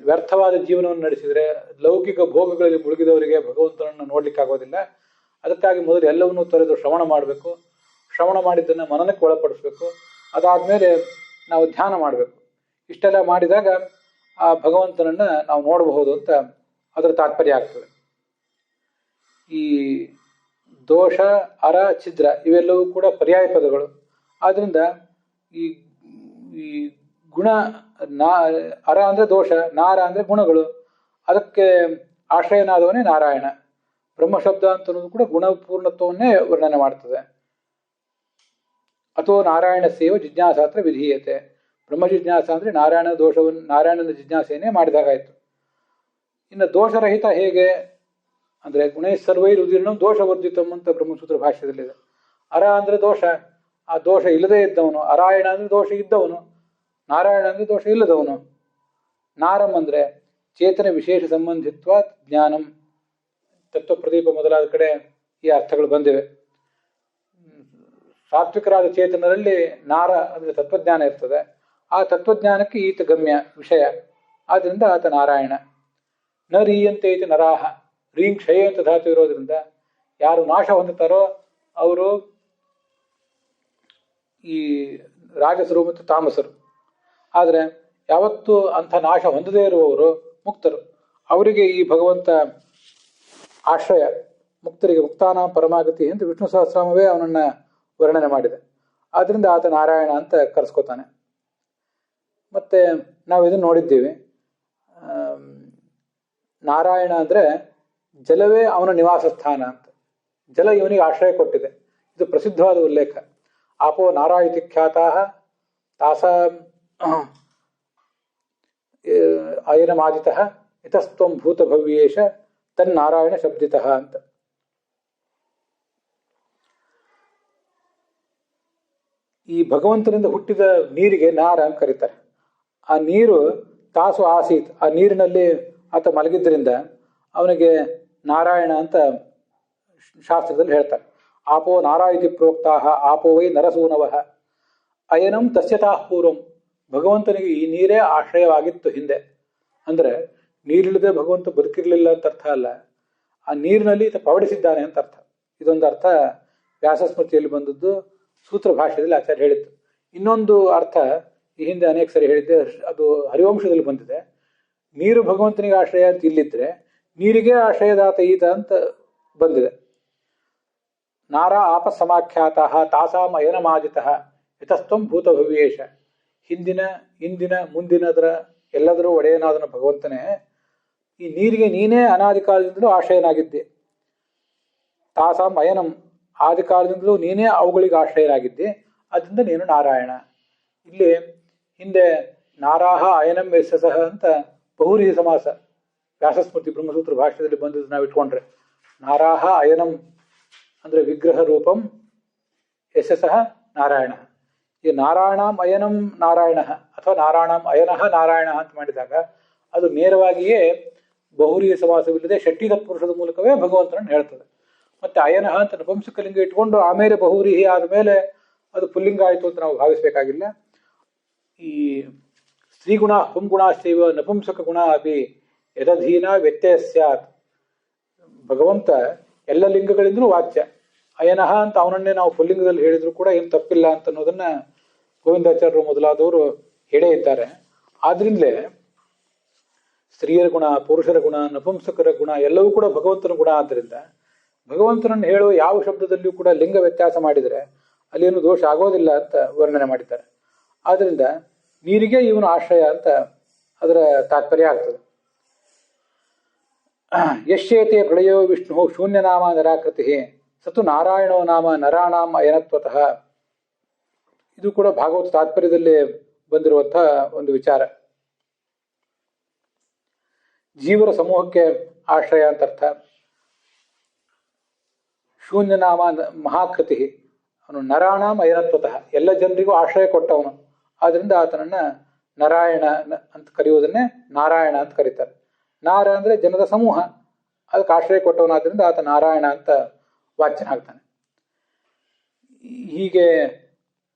ವ್ಯರ್ಥವಾದ ಜೀವನವನ್ನು ನಡೆಸಿದರೆ ಲೌಕಿಕ ಭೋಗಗಳಲ್ಲಿ ಮುಳುಗಿದವರಿಗೆ ಭಗವಂತನನ್ನು ನೋಡ್ಲಿಕ್ಕಾಗೋದಿಲ್ಲ. ಅದಕ್ಕಾಗಿ ಮೊದಲು ಎಲ್ಲವನ್ನೂ ತೊರೆದು ಶ್ರವಣ ಮಾಡಬೇಕು. ಶ್ರವಣ ಮಾಡಿದ್ದನ್ನು ಮನನಕ್ಕೆ ಒಳಪಡಿಸ್ಬೇಕು. ಅದಾದಮೇಲೆ ನಾವು ಧ್ಯಾನ ಮಾಡಬೇಕು. ಇಷ್ಟೆಲ್ಲ ಮಾಡಿದಾಗ ಆ ಭಗವಂತನನ್ನು ನಾವು ನೋಡಬಹುದು ಅಂತ ಅದರ ತಾತ್ಪರ್ಯ ಆಗ್ತದೆ. ಈ ದೋಷ, ಅರ, ಛಿದ್ರ ಇವೆಲ್ಲವೂ ಕೂಡ ಪರ್ಯಾಯ ಪದಗಳು. ಆದ್ದರಿಂದ ಈ ಗುಣ ಅರ ಅಂದರೆ ದೋಷ, ನಾರ ಅಂದರೆ ಗುಣಗಳು. ಅದಕ್ಕೆ ಆಶ್ರಯನಾದವನೇ ನಾರಾಯಣ. ಬ್ರಹ್ಮಶಬ್ದ ಅಂತ ಅನ್ನೋದು ಕೂಡ ಗುಣಪೂರ್ಣತ್ವವನ್ನೇ ವರ್ಣನೆ ಮಾಡ್ತದೆ. ಅಥೋ ನಾರಾಯಣ ಸೇವ ಜಿಜ್ಞಾಸಾತ್ರ ವಿಧೀಯತೆ. ಬ್ರಹ್ಮ ಜಿಜ್ಞಾಸ ಅಂದರೆ ನಾರಾಯಣನ ಜಿಜ್ಞಾಸೆಯನ್ನೇ ಮಾಡಿದಾಗಾಯಿತು. ಇನ್ನು ದೋಷರಹಿತ ಹೇಗೆ ಅಂದರೆ ಗುಣೈಸ್ಸರ್ವೈರ್ ಉದೀರ್ಣಂ ದೋಷವರ್ಜಿತಂ ಅಂತ ಬ್ರಹ್ಮಸೂತ್ರ ಭಾಷ್ಯದಲ್ಲಿದೆ. ಅರ ಅಂದರೆ ದೋಷ, ಆ ದೋಷ ಇಲ್ಲದೇ ಇದ್ದವನು. ಅರಾಯಣ ಅಂದರೆ ದೋಷ ಇದ್ದವನು, ನಾರಾಯಣ ಅಂದರೆ ದೋಷ ಇಲ್ಲದವನು. ನಾರಂ ಅಂದರೆ ಚೇತನ ವಿಶೇಷ ಸಂಬಂಧಿತ್ವ ಜ್ಞಾನಂ. ತತ್ವಪ್ರದೀಪ ಮೊದಲಾದ ಕಡೆ ಈ ಅರ್ಥಗಳು ಬಂದಿವೆ. ಸಾತ್ವಿಕರಾದ ಚೇತನರಲ್ಲಿ ನಾರ ಅಂದರೆ ತತ್ವಜ್ಞಾನ ಇರ್ತದೆ. ಆ ತತ್ವಜ್ಞಾನಕ್ಕೆ ಈತ ಗಮ್ಯ ವಿಷಯ. ಆದ್ದರಿಂದ ಆತ ನಾರಾಯಣ. ನ ರೀಯಂತೆ ಐತಿ ನರಾಹ. ರೀಂ ಕ್ಷಯ ಅಂತ ಧಾತು ಇರೋದ್ರಿಂದ ಯಾರು ನಾಶ ಹೊಂದುತ್ತಾರೋ ಅವರು ಈ ರಾಜಸರು ಮತ್ತು ತಾಮಸರು. ಆದರೆ ಯಾವತ್ತೂ ಅಂಥ ನಾಶ ಹೊಂದದೇ ಇರುವವರು ಮುಕ್ತರು. ಅವರಿಗೆ ಈ ಭಗವಂತ ಆಶ್ರಯ. ಮುಕ್ತರಿಗೆ ಮುಕ್ತಾನಾಂ ಪರಮಾಗತಿ ಎಂದು ವಿಷ್ಣು ಸಹಸ್ರನಾಮವೇ ಅವನನ್ನು ವರ್ಣನೆ ಮಾಡಿದೆ. ಆದ್ದರಿಂದ ಆತ ನಾರಾಯಣ ಅಂತ ಕರೆಸ್ಕೋತಾನೆ. ಮತ್ತೆ ನಾವು ಇದನ್ನು ನೋಡಿದ್ದೀವಿ. ನಾರಾಯಣ ಅಂದರೆ ಜಲವೇ ಅವನ ನಿವಾಸ ಸ್ಥಾನ ಅಂತ. ಜಲ ಇವನಿಗೆ ಆಶ್ರಯ ಕೊಟ್ಟಿದೆ. ಇದು ಪ್ರಸಿದ್ಧವಾದ ಉಲ್ಲೇಖ. ಆಪೋ ನಾರಾಯತಿ ಖ್ಯಾತಾ ತಾಸಾ ಅಯನಮಾದಿತಃ ಇತಸ್ತ್ವಂ ಭೂತಭವ್ಯೇಶ ತನ್ನಾರಾಯಣ ಶಬ್ದಿತಃ ಅಂತ. ಈ ಭಗವಂತನಿಂದ ಹುಟ್ಟಿದ ನೀರಿಗೆ ನಾರ ಅಂತ ಕರೀತಾರೆ. ಆ ನೀರು ತಾಸು ಆಸೀತ್, ಆ ನೀರಿನಲ್ಲಿ ಆತ ಮಲಗಿದ್ದರಿಂದ ಅವನಿಗೆ ನಾರಾಯಣ ಅಂತ ಶಾಸ್ತ್ರದಲ್ಲಿ ಹೇಳ್ತಾರೆ. ಆಪೋ ನಾರಾಯತಿ ಪ್ರೋಕ್ತಾ ಆಪೋ ವೈ ನರಸೂನವಃ ಅಯನಂ ತಸ್ಯತಾ ಪೂರ್ವಂ. ಭಗವಂತನಿಗೆ ಈ ನೀರೇ ಆಶ್ರಯವಾಗಿತ್ತು ಹಿಂದೆ. ಅಂದರೆ ನೀರಿಲ್ಲದೆ ಭಗವಂತ ಬದುಕಿರಲಿಲ್ಲ ಅಂತ ಅರ್ಥ ಅಲ್ಲ, ಆ ನೀರಿನಲ್ಲಿ ಈತ ಪವಡಿಸಿದ್ದಾನೆ ಅಂತ ಅರ್ಥ. ಇದೊಂದು ಅರ್ಥ ವ್ಯಾಸಸ್ಮೃತಿಯಲ್ಲಿ ಬಂದದ್ದು, ಸೂತ್ರ ಭಾಷೆಯಲ್ಲಿ ಆಚಾರ್ಯ ಹೇಳಿದ್ದು. ಇನ್ನೊಂದು ಅರ್ಥ ಈ ಹಿಂದೆ ಅನೇಕ ಸರಿ ಹೇಳಿದ್ದೆ, ಅದು ಹರಿವಂಶದಲ್ಲಿ ಬಂದಿದೆ. ನೀರು ಭಗವಂತನಿಗೆ ಆಶ್ರಯ ಅಂತ ಇಲ್ಲಿದ್ರೆ ನೀರಿಗೆ ಆಶ್ರಯದಾತ ಈತ ಅಂತ ಬಂದಿದೆ. ನಾರ ಆಪ ಸಮಾಖ್ಯಾತಃ ತಾಸಾಂ ಅಯನಮಾದಿತಃ ಯತಸ್ತ್ವಂ ಭೂತಭವ್ಯೇಶ. ಹಿಂದಿನ ಇಂದಿನ ಮುಂದಿನದರ ಎಲ್ಲದರೂ ಒಡೆಯನಾದನ ಭಗವಂತನೇ ಈ ನೀರಿಗೆ ನೀನೇ ಅನಾದಿ ಕಾಲದಿಂದಲೂ ಆಶ್ರಯನಾಗಿದ್ದೆ. ತಾಸಾಂ ಅಯನಂ, ಆದಿ ಕಾಲದಿಂದಲೂ ನೀನೇ ಅವುಗಳಿಗೆ ಆಶ್ರಯನಾಗಿದ್ದೆ. ಅದರಿಂದ ನೀನು ನಾರಾಯಣ. ಇಲ್ಲಿ ಹಿಂದೆ ನಾರಾಹ ಅಯನಂ ಯಶಸಃ ಅಂತ ಬಹುರೀಹಿ ಸಮಾಸ ವ್ಯಾಸಸ್ಮೃತಿ ಬ್ರಹ್ಮಸೂತ್ರ ಭಾಷ್ಯದಲ್ಲಿ ಬಂದಿದ್ದು ನಾವು ಇಟ್ಕೊಂಡ್ರೆ, ನಾರಾಹ ಅಯನಂ ಅಂದರೆ ವಿಗ್ರಹ ರೂಪಂ, ಯಶಸಃ ನಾರಾಯಣ. ಈ ನಾರಾಯಣಂ ಅಯನಂ ನಾರಾಯಣ ಅಥವಾ ನಾರಾಯಣಂ ಅಯನಃ ನಾರಾಯಣ ಅಂತ ಮಾಡಿದಾಗ ಅದು ನೇರವಾಗಿಯೇ ಬಹುರೀಹಿ ಸಮಾಸವಿಲ್ಲದೆ ಷಟ್ಟಿದ ಪುರುಷದ ಮೂಲಕವೇ ಭಗವಂತನನ್ನು ಹೇಳ್ತದೆ. ಮತ್ತೆ ಅಯನಃ ಅಂತ ನಪುಂಸಕಲಿಂಗ ಇಟ್ಕೊಂಡು ಆಮೇಲೆ ಬಹುರೀಹಿ ಆದಮೇಲೆ ಅದು ಪುಲ್ಲಿಂಗ ಆಯಿತು ಅಂತ ನಾವು ಭಾವಿಸಬೇಕಾಗಿಲ್ಲ. ಈ ಸ್ತ್ರೀಗುಣ ಪುಂಗುಣಾಶ್ಚೈವ ನಪುಂಸಕ ಗುಣ ಅಪಿ ಯದಧೀನ ವ್ಯತ್ಯಯ ಸ್ಯಾತ್. ಭಗವಂತ ಎಲ್ಲ ಲಿಂಗಗಳಿಂದಲೂ ವಾಚ್ಯ. ಅಯನಃ ಅಂತ ಅವನನ್ನೇ ನಾವು ಪುಲ್ಲಿಂಗದಲ್ಲಿ ಹೇಳಿದ್ರು ಕೂಡ ಏನು ತಪ್ಪಿಲ್ಲ ಅಂತ ಅನ್ನೋದನ್ನ ಗೋವಿಂದಾಚಾರ್ಯರು ಮೊದಲಾದವರು ಹೇಳೇ ಇದ್ದಾರೆ. ಆದ್ರಿಂದಲೇ ಸ್ತ್ರೀಯರ ಗುಣ, ಪುರುಷರ ಗುಣ, ನಪುಂಸಕರ ಗುಣ ಎಲ್ಲವೂ ಕೂಡ ಭಗವಂತನ ಗುಣ. ಆದ್ದರಿಂದ ಭಗವಂತನನ್ನು ಹೇಳುವ ಯಾವ ಶಬ್ದದಲ್ಲಿಯೂ ಕೂಡ ಲಿಂಗ ವ್ಯತ್ಯಾಸ ಮಾಡಿದರೆ ಅಲ್ಲೇನು ದೋಷ ಆಗೋದಿಲ್ಲ ಅಂತ ವರ್ಣನೆ ಮಾಡಿದ್ದಾರೆ. ಆದ್ದರಿಂದ ನೀರಿಗೆ ಇವನು ಆಶ್ರಯ ಅಂತ ಅದರ ತಾತ್ಪರ್ಯ ಆಗ್ತದೆ. ಯಶ್ಯೇತೆ ಪ್ರಳಯೋ ವಿಷ್ಣು ಶೂನ್ಯನಾಮ ನಿರಾಕೃತಿ ಸತು ನಾರಾಯಣೋ ನಾಮ ನರಾಣಾಂ ಅಯನತ್ವತಃ. ಇದು ಕೂಡ ಭಾಗವತ ತಾತ್ಪರ್ಯದಲ್ಲಿ ಬಂದಿರುವಂತಹ ಒಂದು ವಿಚಾರ. ಜೀವರ ಸಮೂಹಕ್ಕೆ ಆಶ್ರಯ ಅಂತ ಅರ್ಥ. ಶೂನ್ಯನಾಮ ಮಹಾಕೃತಿ, ಅವನು ನರಾಣಾಂ ಅಯನತ್ವತಃ, ಎಲ್ಲ ಜನರಿಗೂ ಆಶ್ರಯ ಕೊಟ್ಟವನು. ಆದ್ರಿಂದ ಆತನನ್ನ ನಾರಾಯಣ ಅಂತ ಕರೆಯುವುದನ್ನೇ ನಾರಾಯಣ ಅಂತ ಕರೀತಾರೆ. ನಾರ ಅಂದ್ರೆ ಜನರ ಸಮೂಹ, ಅದಕ್ಕೆ ಆಶ್ರಯ ಕೊಟ್ಟವನಾದ್ರಿಂದ ಆತ ನಾರಾಯಣ ಅಂತ ವಾಚ್ಯನಾಗ್ತಾನೆ. ಹೀಗೆ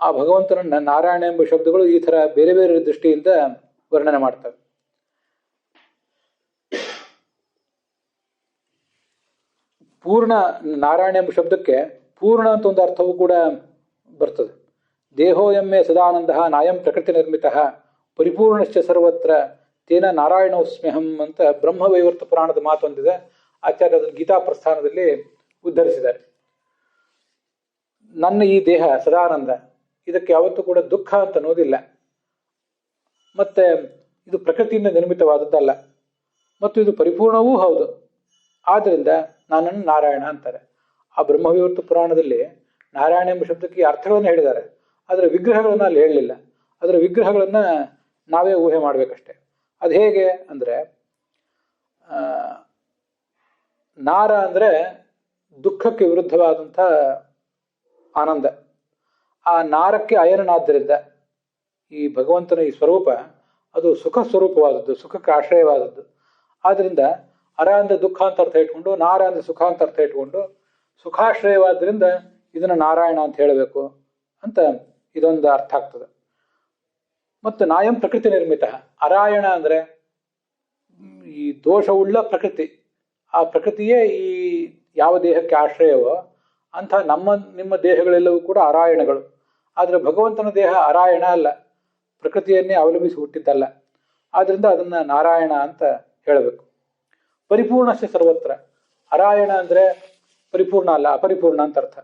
ಆ ಭಗವಂತನನ್ನ ನಾರಾಯಣ ಎಂಬ ಶಬ್ದಗಳು ಈ ತರ ಬೇರೆ ಬೇರೆ ದೃಷ್ಟಿಯಿಂದ ವರ್ಣನೆ ಮಾಡ್ತವೆ. ಪೂರ್ಣ ನಾರಾಯಣ ಎಂಬ ಶಬ್ದಕ್ಕೆ ಪೂರ್ಣ ಅಂತ ಒಂದು ಅರ್ಥವೂ ಕೂಡ ಬರ್ತದೆ. ದೇಹೋಯಮ್ಮೆ ಸದಾನಂದ ನಾಯಂ ಪ್ರಕೃತಿ ನಿರ್ಮಿತ ಪರಿಪೂರ್ಣಶ್ಚ ಸರ್ವತ್ರ ತೇನ ನಾರಾಯಣೋಸ್ಮ್ಯಹಂ ಅಂತ ಬ್ರಹ್ಮವೈವರ್ತ ಪುರಾಣದ ಮಾತೊಂದಿದೆ. ಆಚಾರ್ಯ ಅದನ್ನು ಗೀತಾ ಪ್ರಸ್ಥಾನದಲ್ಲಿ ಉದ್ಧರಿಸಿದ್ದಾರೆ. ನನ್ನ ಈ ದೇಹ ಸದಾನಂದ, ಇದಕ್ಕೆ ಯಾವತ್ತೂ ಕೂಡ ದುಃಖ ಅಂತ ಅನ್ನೋದಿಲ್ಲ, ಮತ್ತೆ ಇದು ಪ್ರಕೃತಿಯಿಂದ ನಿರ್ಮಿತವಾದದ್ದಲ್ಲ, ಮತ್ತು ಇದು ಪರಿಪೂರ್ಣವೂ ಹೌದು. ಆದ್ದರಿಂದ ನನ್ನನ್ನು ನಾರಾಯಣ ಅಂತಾರೆ. ಆ ಬ್ರಹ್ಮವೈವರ್ತ ಪುರಾಣದಲ್ಲಿ ನಾರಾಯಣ ಎಂಬ ಶಬ್ದಕ್ಕೆ ಅರ್ಥಗಳನ್ನು ಹೇಳಿದ್ದಾರೆ, ಅದರ ವಿಗ್ರಹಗಳನ್ನ ಅಲ್ಲಿ ಹೇಳಲಿಲ್ಲ. ಅದರ ವಿಗ್ರಹಗಳನ್ನ ನಾವೇ ಊಹೆ ಮಾಡ್ಬೇಕಷ್ಟೆ. ಅದು ಹೇಗೆ ಅಂದ್ರೆ, ನಾರ ಅಂದ್ರೆ ದುಃಖಕ್ಕೆ ವಿರುದ್ಧವಾದಂಥ ಆನಂದ. ಆ ನಾರಕ್ಕೆ ಅಯನನಾದ್ದರಿಂದ ಈ ಭಗವಂತನ ಈ ಸ್ವರೂಪ ಅದು ಸುಖ ಸ್ವರೂಪವಾದದ್ದು, ಸುಖಕ್ಕೆ ಆಶ್ರಯವಾದದ್ದು. ಆದ್ರಿಂದ ಅರ ಅಂದ್ರೆ ದುಃಖ ಅಂತ ಅರ್ಥ ಇಟ್ಕೊಂಡು, ನಾರ ಅಂದ್ರೆ ಸುಖ ಅಂತ ಅರ್ಥ ಇಟ್ಕೊಂಡು, ಸುಖಾಶ್ರಯವಾದ್ರಿಂದ ಇದನ್ನ ನಾರಾಯಣ ಅಂತ ಹೇಳಬೇಕು ಅಂತ ಇದೊಂದು ಅರ್ಥ ಆಗ್ತದೆ. ಮತ್ತು ನಾಯಂ ಪ್ರಕೃತಿ ನಿರ್ಮಿತ, ಅರಾಯಣ ಅಂದ್ರೆ ಈ ದೋಷವುಳ್ಳ ಪ್ರಕೃತಿ. ಆ ಪ್ರಕೃತಿಯೇ ಈ ಯಾವ ದೇಹಕ್ಕೆ ಆಶ್ರಯವೋ ಅಂಥ ನಿಮ್ಮ ದೇಹಗಳೆಲ್ಲವೂ ಕೂಡ ಅರಾಯಣಗಳು. ಆದರೆ ಭಗವಂತನ ದೇಹ ಅರಾಯಣ ಅಲ್ಲ, ಪ್ರಕೃತಿಯನ್ನೇ ಅವಲಂಬಿಸಿ ಹುಟ್ಟಿದ್ದಲ್ಲ. ಆದ್ರಿಂದ ಅದನ್ನ ನಾರಾಯಣ ಅಂತ ಹೇಳಬೇಕು. ಪರಿಪೂರ್ಣಶ್ಚ ಸರ್ವತ್ರ, ಅರಾಯಣ ಅಂದ್ರೆ ಪರಿಪೂರ್ಣ ಅಲ್ಲ, ಅಪರಿಪೂರ್ಣ ಅಂತ ಅರ್ಥ.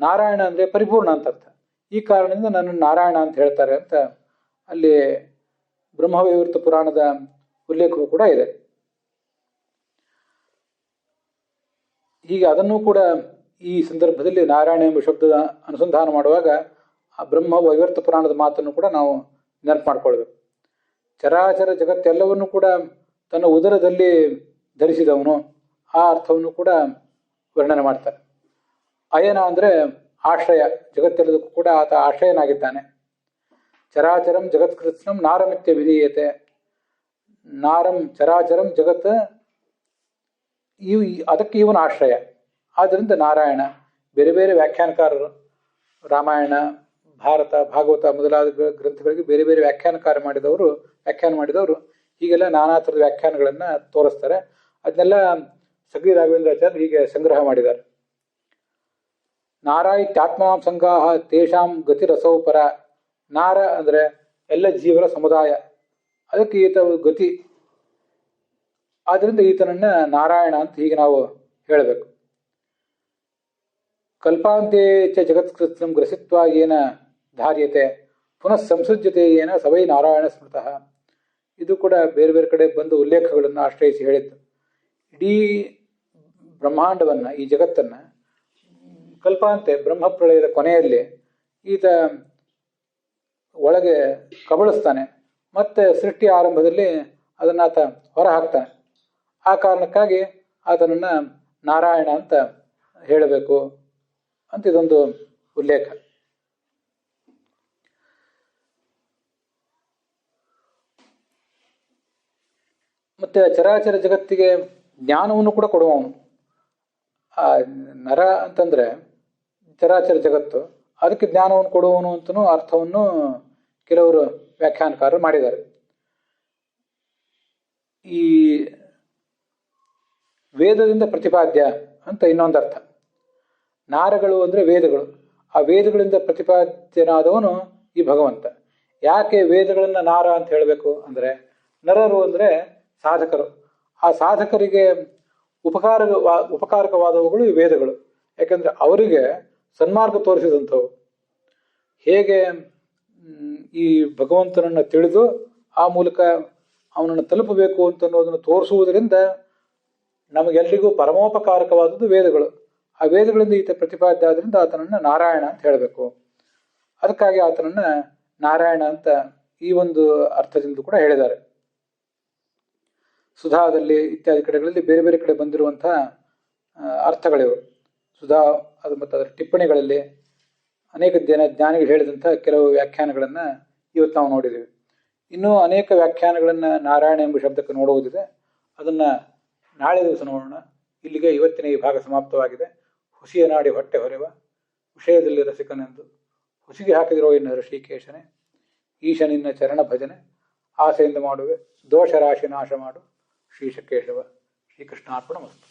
ನಾರಾಯಣ ಅಂದ್ರೆ ಪರಿಪೂರ್ಣ ಅಂತ ಅರ್ಥ. ಈ ಕಾರಣದಿಂದ ನನ್ನ ನಾರಾಯಣ ಅಂತ ಹೇಳ್ತಾರೆ ಅಂತ ಅಲ್ಲಿ ಬ್ರಹ್ಮವೈವರ್ತ ಪುರಾಣದ ಉಲ್ಲೇಖವೂ ಕೂಡ ಇದೆ. ಹೀಗೆ ಅದನ್ನು ಕೂಡ ಈ ಸಂದರ್ಭದಲ್ಲಿ ನಾರಾಯಣ ಎಂಬ ಶಬ್ದದ ಅನುಸಂಧಾನ ಮಾಡುವಾಗ ಆ ಬ್ರಹ್ಮ ವೈವರ್ತ ಪುರಾಣದ ಮಾತನ್ನು ಕೂಡ ನಾವು ನೆನಪು ಮಾಡ್ಕೊಳ್ಬೇಕು. ಚರಾಚರ ಜಗತ್ತೆಲ್ಲವನ್ನು ಕೂಡ ತನ್ನ ಉದರದಲ್ಲಿ ಧರಿಸಿದವನು, ಆ ಅರ್ಥವನ್ನು ಕೂಡ ವರ್ಣನೆ ಮಾಡ್ತಾರೆ. ಅಯನ ಅಂದ್ರೆ ಆಶ್ರಯ, ಜಗತ್ತೆಲ್ಲದಕ್ಕೂ ಕೂಡ ಆತ ಆಶ್ರಯನಾಗಿದ್ದಾನೆ. ಚರಾಚರಂ ಜಗತ್ಕೃತ್ಸ್ನಂ ನಾರಮಿತ್ಯ ವಿಧೀಯತೆ. ನಾರಂ ಚರಾಚರಂ ಜಗತ್, ಅದಕ್ಕೆ ಇವನ ಆಶ್ರಯ. ಆದ್ದರಿಂದ ನಾರಾಯಣ. ಬೇರೆ ಬೇರೆ ವ್ಯಾಖ್ಯಾನಕಾರರು ರಾಮಾಯಣ, ಭಾರತ, ಭಾಗವತ ಮೊದಲಾದ ಗ್ರಂಥಗಳಿಗೆ ಬೇರೆ ಬೇರೆ ವ್ಯಾಖ್ಯಾನ ಮಾಡಿದವರು ಹೀಗೆಲ್ಲ ನಾನಾ ಥರದ ವ್ಯಾಖ್ಯಾನಗಳನ್ನ ತೋರಿಸ್ತಾರೆ. ಅದನ್ನೆಲ್ಲ ಸಗರಿ ರಾಘವೇಂದ್ರಾಚಾರ್ಯ ಹೀಗೆ ಸಂಗ್ರಹ ಮಾಡಿದ್ದಾರೆ. ನಾರಾಯಿತ್ಯಾತ್ಮಾಂ ಸಂಗಾಹ ತೇಷಾಂ ಗತಿರಸೌ ಪರ. ನಾರ ಅಂದ್ರೆ ಎಲ್ಲ ಜೀವರ ಸಮುದಾಯ, ಅದಕ್ಕೆ ಈತ ಗತಿ. ಆದ್ರಿಂದ ಈತನನ್ನ ನಾರಾಯಣ ಅಂತ ಹೀಗೆ ನಾವು ಹೇಳಬೇಕು. ಕಲ್ಪಾಂತೆ ಚ ಜಗತ್ಕೃತ್ಸ್ನಂ ಗ್ರಸಿತ್ವ ಏನ ಧಾರ್ಯತೆ ಪುನಃ ಸಂಸೃಜ್ಯತೆ ಏನ ಸವೈ ನಾರಾಯಣ ಸ್ಮೃತಃ. ಇದು ಕೂಡ ಬೇರೆ ಬೇರೆ ಕಡೆ ಬಂದು ಉಲ್ಲೇಖಗಳನ್ನು ಆಶ್ರಯಿಸಿ ಹೇಳಿದ್ದು. ಇಡೀ ಬ್ರಹ್ಮಾಂಡವನ್ನ, ಈ ಜಗತ್ತನ್ನ ಕಲ್ಪಾಂತೆ ಬ್ರಹ್ಮಪ್ರಳಯದ ಕೊನೆಯಲ್ಲಿ ಈತ ಒಳಗೆ ಕಬಳಿಸ್ತಾನೆ, ಮತ್ತೆ ಸೃಷ್ಟಿ ಆರಂಭದಲ್ಲಿ ಅದನ್ನ ಆತ ಹೊರ ಹಾಕ್ತಾನೆ. ಆ ಕಾರಣಕ್ಕಾಗಿ ಆತನನ್ನ ನಾರಾಯಣ ಅಂತ ಹೇಳಬೇಕು ಅಂತ ಇದೊಂದು ಉಲ್ಲೇಖ. ಮತ್ತೆ ಚರಾಚರ ಜಗತ್ತಿಗೆ ಜ್ಞಾನವನ್ನು ಕೂಡ ಕೊಡುವವನು. ಆ ನರ ಅಂತಂದ್ರೆ ಚರಾಚರ ಜಗತ್ತು, ಅದಕ್ಕೆ ಜ್ಞಾನವನ್ನು ಕೊಡುವವನು ಅಂತನೂ ಅರ್ಥವನ್ನು ಕೆಲವರು ವ್ಯಾಖ್ಯಾನಕಾರರು ಮಾಡಿದ್ದಾರೆ. ಈ ವೇದದಿಂದ ಪ್ರತಿಪಾದ್ಯ ಅಂತ ಇನ್ನೊಂದು ಅರ್ಥ. ನಾರಗಳು ಅಂದ್ರೆ ವೇದಗಳು. ಆ ವೇದಗಳಿಂದ ಪ್ರತಿಪಾದ್ಯನಾದವನು ಈ ಭಗವಂತ. ಯಾಕೆ ವೇದಗಳನ್ನು ನಾರ ಅಂತ ಹೇಳಬೇಕು ಅಂದರೆ, ನರರು ಅಂದರೆ ಸಾಧಕರು. ಆ ಸಾಧಕರಿಗೆ ಉಪಕಾರಕವಾದವುಗಳು ಈ ವೇದಗಳು. ಯಾಕೆಂದರೆ ಅವರಿಗೆ ಸನ್ಮಾರ್ಗ ತೋರಿಸಿದಂಥವು. ಹೇಗೆ ಈ ಭಗವಂತನನ್ನು ತಿಳಿದು ಆ ಮೂಲಕ ಅವನನ್ನು ತಲುಪಬೇಕು ಅಂತನ್ನೋದನ್ನು ತೋರಿಸುವುದರಿಂದ ನಮಗೆಲ್ಲರಿಗೂ ಪರಮೋಪಕಾರಕವಾದದ್ದು ವೇದಗಳು. ಆ ವೇದಗಳಿಂದ ಈತ ಪ್ರತಿಪಾದ್ಯ ಆದ್ದರಿಂದ ಆತನನ್ನು ನಾರಾಯಣ ಅಂತ ಹೇಳಬೇಕು. ಅದಕ್ಕಾಗಿ ಆತನನ್ನು ನಾರಾಯಣ ಅಂತ ಈ ಒಂದು ಅರ್ಥದಿಂದ ಕೂಡ ಹೇಳಿದ್ದಾರೆ. ಸುಧಾದಲ್ಲಿ ಇತ್ಯಾದಿ ಕಡೆಗಳಲ್ಲಿ ಬೇರೆ ಬೇರೆ ಕಡೆ ಬಂದಿರುವಂತಹ ಅರ್ಥಗಳಿವು. ಸುಧಾ ಅದು ಮತ್ತು ಅದರ ಟಿಪ್ಪಣಿಗಳಲ್ಲಿ ಅನೇಕ ಜ್ಞಾನಿಗಳು ಹೇಳಿದಂಥ ಕೆಲವು ವ್ಯಾಖ್ಯಾನಗಳನ್ನು ಇವತ್ತು ನಾವು ನೋಡಿದ್ದೀವಿ. ಇನ್ನೂ ಅನೇಕ ವ್ಯಾಖ್ಯಾನಗಳನ್ನು ನಾರಾಯಣ ಎಂಬ ಶಬ್ದಕ್ಕೆ ನೋಡುವುದಿದೆ. ಅದನ್ನು ನಾಳೆ ದಿವಸ ನೋಡೋಣ. ಇಲ್ಲಿಗೆ ಇವತ್ತಿನ ಈ ಭಾಗ ಸಮಾಪ್ತವಾಗಿದೆ. ಹುಸಿಯ ನಾಡಿ ಹೊಟ್ಟೆ ಹೊರೆವ ವಿಷಯದಲ್ಲಿ ರಸಿಕನೆಂದು ಹುಸಿಗೆ ಹಾಕಿದಿರೋ ಇನ್ನು ಋಷಿಕೇಶನೇ, ಈಶನಿನ್ನ ಚರಣ ಭಜನೆ ಆಸೆಯಿಂದ ಮಾಡುವೆ, ದೋಷ ರಾಶಿ ನಾಶ ಮಾಡು ಶ್ರೀಶಕೇಶವ. ಶ್ರೀಕೃಷ್ಣಾರ್ಪಣಮಸ್ತು.